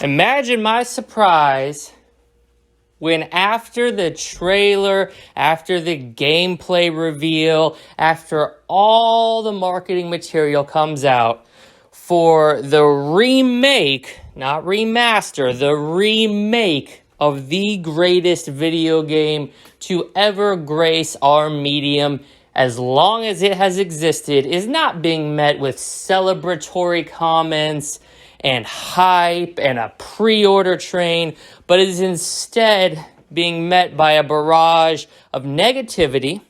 Imagine my surprise when after the trailer, after the gameplay reveal, after all the marketing material comes out for the remake, not remaster, the remake of the greatest video game to ever grace our medium as long as it has existed, is not being met with celebratory comments and hype and a pre-order train, but is instead being met by a barrage of negativity,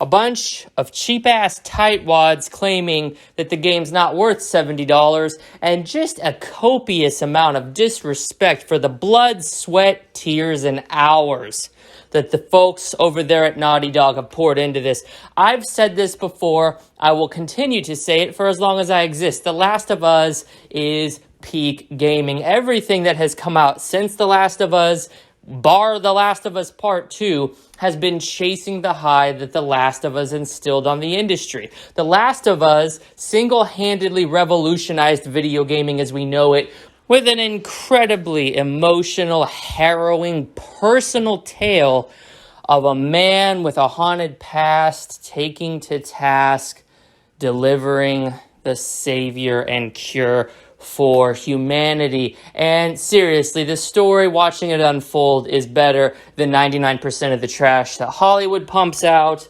a bunch of cheap-ass tightwads claiming that the game's not worth $70, and just a copious amount of disrespect for the blood, sweat, tears, and hours that the folks over there at Naughty Dog have poured into this. I've said this before. I will continue to say it for as long as I exist. The Last of Us is peak gaming. Everything that has come out since The Last of Us, bar The Last of Us Part 2, has been chasing the high that The Last of Us instilled on the industry. The Last of Us single-handedly revolutionized video gaming as we know it with an incredibly emotional, harrowing, personal tale of a man with a haunted past taking to task, delivering the savior and cure for humanity. And seriously, the story, watching it unfold, is better than 99% of the trash that Hollywood pumps out.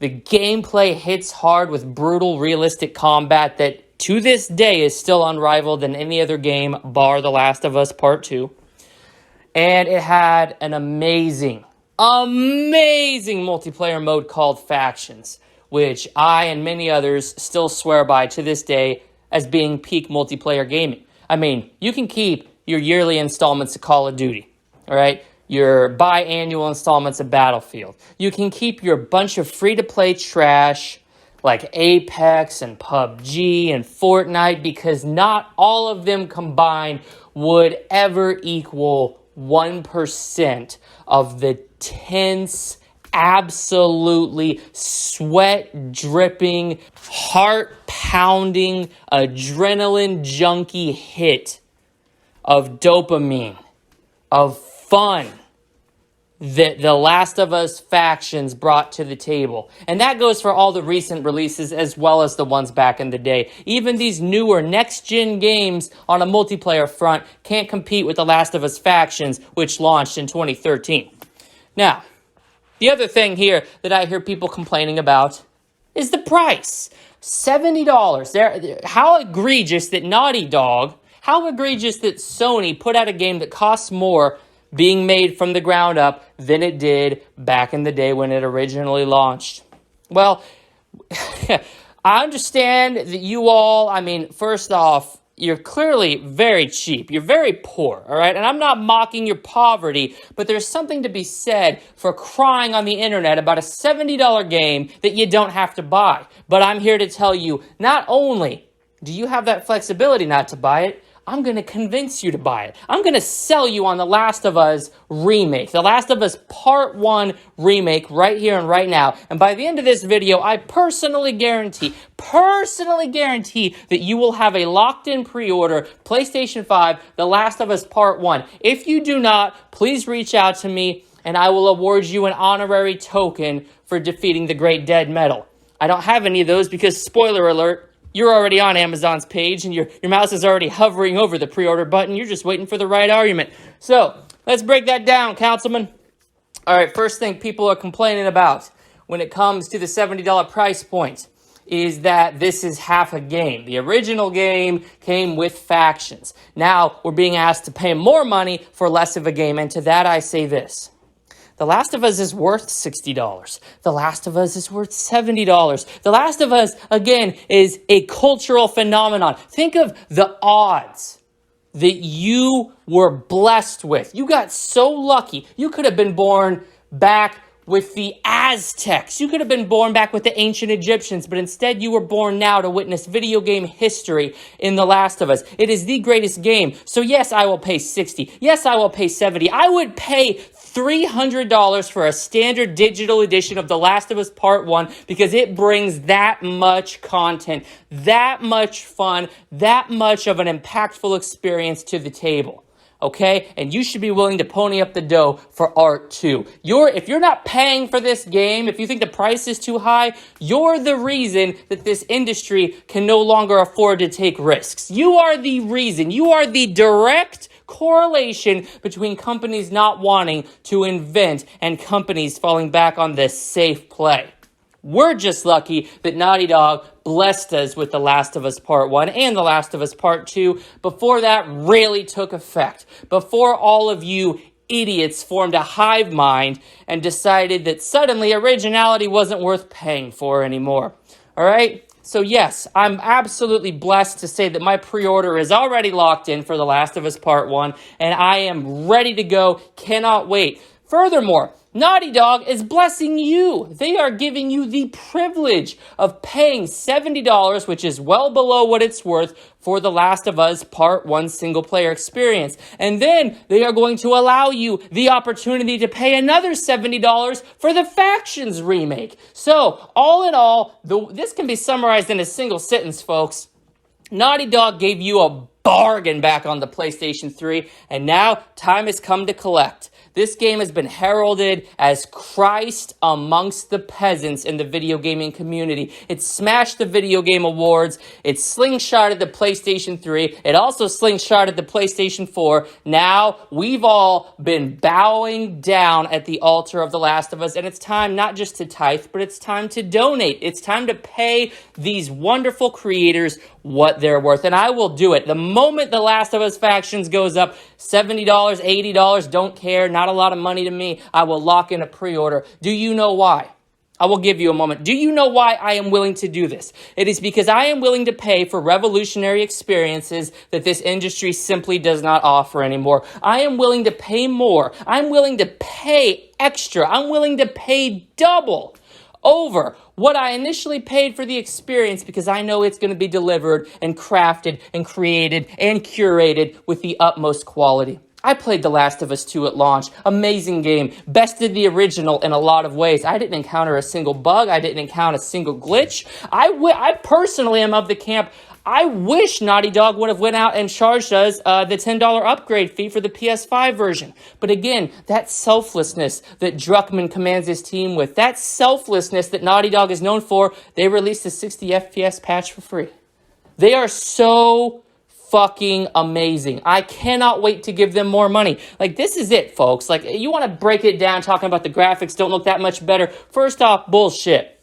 The gameplay hits hard with brutal, realistic combat that to this day is still unrivaled in any other game bar The Last of Us Part 2. And it had an amazing multiplayer mode called Factions, which I and many others still swear by to this day as being peak multiplayer gaming. I mean, you can keep your yearly installments of Call of Duty, all right? Your biannual installments of Battlefield. You can keep your bunch of free-to-play trash like Apex and PUBG and Fortnite, because not all of them combined would ever equal 1% of the tense, absolutely sweat-dripping, heart-pounding, adrenaline-junkie hit of dopamine, of fun that The Last of Us Factions brought to the table. And that goes for all the recent releases as well as the ones back in the day. Even these newer next-gen games on a multiplayer front can't compete with The Last of Us Factions, which launched in 2013. Now, the other thing here that I hear people complaining about is the price. $70. How egregious that Naughty Dog, how egregious that Sony put out a game that costs more being made from the ground up than it did back in the day when it originally launched. Well, I understand that you all, first off, you're clearly very cheap. You're very poor, all right? And I'm not mocking your poverty, but there's something to be said for crying on the internet about a $70 game that you don't have to buy. But I'm here to tell you, not only do you have that flexibility not to buy it, I'm going to convince you to buy it. I'm going to sell you on The Last of Us Remake. The Last of Us Part 1 Remake right here and right now. And by the end of this video, I personally guarantee that you will have a locked-in pre-order PlayStation 5 The Last of Us Part 1. If you do not, please reach out to me and I will award you an honorary token for defeating the Great Dead Medal. I don't have any of those because, spoiler alert, you're already on Amazon's page and your mouse is already hovering over the pre-order button. You're just waiting for the right argument. So let's break that down, councilman. All right, first thing people are complaining about when it comes to the $70 price point is that this is half a game. The original game came with Factions. Now we're being asked to pay more money for less of a game, and to that I say this. The Last of Us is worth $60. The Last of Us is worth $70. The Last of Us, again, is a cultural phenomenon. Think of the odds that you were blessed with. You got so lucky. You could have been born back with the Aztecs. You could have been born back with the ancient Egyptians, but instead you were born now to witness video game history in The Last of Us. It is the greatest game. So yes, I will pay $60. Yes, I will pay $70. I would pay $300 for a standard digital edition of The Last of Us Part 1 because it brings that much content, that much fun, that much of an impactful experience to the table. Okay? And you should be willing to pony up the dough for art too. If you're not paying for this game, if you think the price is too high, you're the reason that this industry can no longer afford to take risks. You are the reason. You are the direct correlation between companies not wanting to invent and companies falling back on this safe play. We're just lucky that Naughty Dog blessed us with The Last of Us Part 1 and The Last of Us Part 2 before that really took effect. Before all of you idiots formed a hive mind and decided that suddenly originality wasn't worth paying for anymore. All right? So yes, I'm absolutely blessed to say that my pre-order is already locked in for The Last of Us Part 1, and I am ready to go. Cannot wait. Furthermore, Naughty Dog is blessing you. They are giving you the privilege of paying $70, which is well below what it's worth, for The Last of Us Part 1 single-player experience. And then they are going to allow you the opportunity to pay another $70 for the Factions remake. So, all in all, this can be summarized in a single sentence, folks. Naughty Dog gave you a bargain back on the PlayStation 3, and now time has come to collect. This game has been heralded as Christ amongst the peasants in the video gaming community. It smashed the video game awards. It slingshotted the PlayStation 3. It also slingshotted the PlayStation 4. Now we've all been bowing down at the altar of The Last of Us, and it's time not just to tithe, but it's time to donate. It's time to pay these wonderful creators what they're worth, and I will do it. The moment The Last of Us Factions goes up, $70, $80, don't care, not a lot of money to me, I will lock in a pre-order. Do you know why? I will give you a moment. Do you know why I am willing to do this? It is because I am willing to pay for revolutionary experiences that this industry simply does not offer anymore. I am willing to pay more. I'm willing to pay extra. I'm willing to pay double over what I initially paid for the experience because I know it's going to be delivered and crafted and created and curated with the utmost quality. I played The Last of Us 2 at launch. Amazing game. Bested the original in a lot of ways. I didn't encounter a single bug. I didn't encounter a single glitch. I personally am of the camp, I wish Naughty Dog would have went out and charged us the $10 upgrade fee for the PS5 version. But again, that selflessness that Druckmann commands his team with, that selflessness that Naughty Dog is known for, they released a 60 FPS patch for free. They are so fucking amazing. I cannot wait to give them more money. Like, this is it, folks. Like, you want to break it down talking about the graphics don't look that much better. First off, bullshit.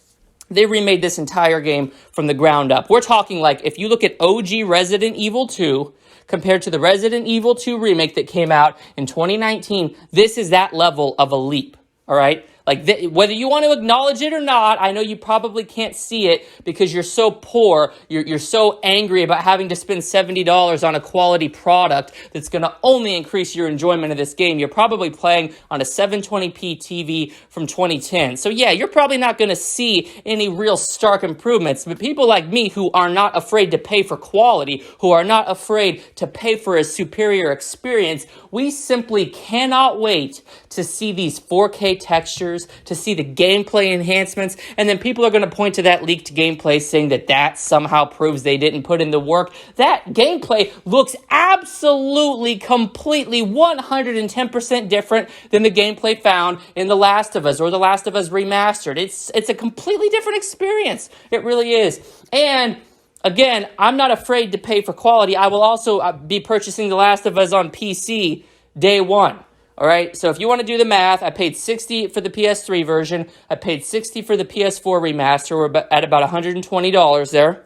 They remade this entire game from the ground up. We're talking like, if you look at OG Resident Evil 2 compared to the Resident Evil 2 remake that came out in 2019, this is that level of a leap, all right? Like, whether you want to acknowledge it or not, I know you probably can't see it because you're so poor, you're so angry about having to spend $70 on a quality product that's going to only increase your enjoyment of this game. You're probably playing on a 720p TV from 2010. So yeah, you're probably not going to see any real stark improvements, but people like me who are not afraid to pay for quality, who are not afraid to pay for a superior experience, we simply cannot wait to see these 4K textures, to see the gameplay enhancements, and then people are going to point to that leaked gameplay saying that somehow proves they didn't put in the work. That gameplay looks absolutely, completely, 110% different than the gameplay found in The Last of Us or The Last of Us Remastered. It's a completely different experience. It really is. And again, I'm not afraid to pay for quality. I will also be purchasing The Last of Us on PC day one. All right, so if you want to do the math, I paid $60 for the PS3 version. I paid $60 for the PS4 remaster. We're at about $120 there.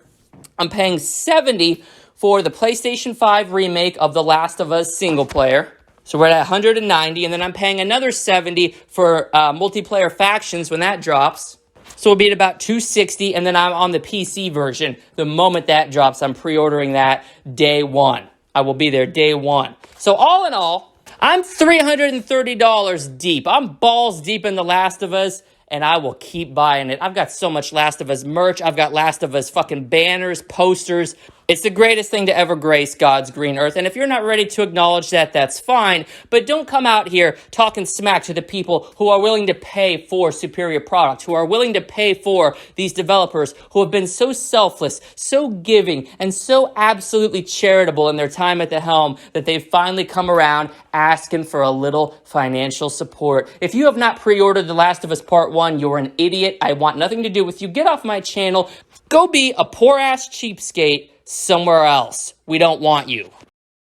I'm paying $70 for the PlayStation 5 remake of The Last of Us single player. So we're at $190, and then I'm paying another $70 for multiplayer factions when that drops. So we'll be at about $260, and then I'm on the PC version. The moment that drops, I'm pre-ordering that day one. I will be there day one. So all in all, I'm $330 deep. I'm balls deep in The Last of Us, and I will keep buying it. I've got so much Last of Us merch. I've got Last of Us fucking banners, posters. It's the greatest thing to ever grace God's green earth. And if you're not ready to acknowledge that, that's fine. But don't come out here talking smack to the people who are willing to pay for superior products, who are willing to pay for these developers who have been so selfless, so giving, and so absolutely charitable in their time at the helm that they've finally come around asking for a little financial support. If you have not pre-ordered The Last of Us Part 1, you're an idiot. I want nothing to do with you. Get off my channel. Go be a poor-ass cheapskate somewhere else. We don't want you.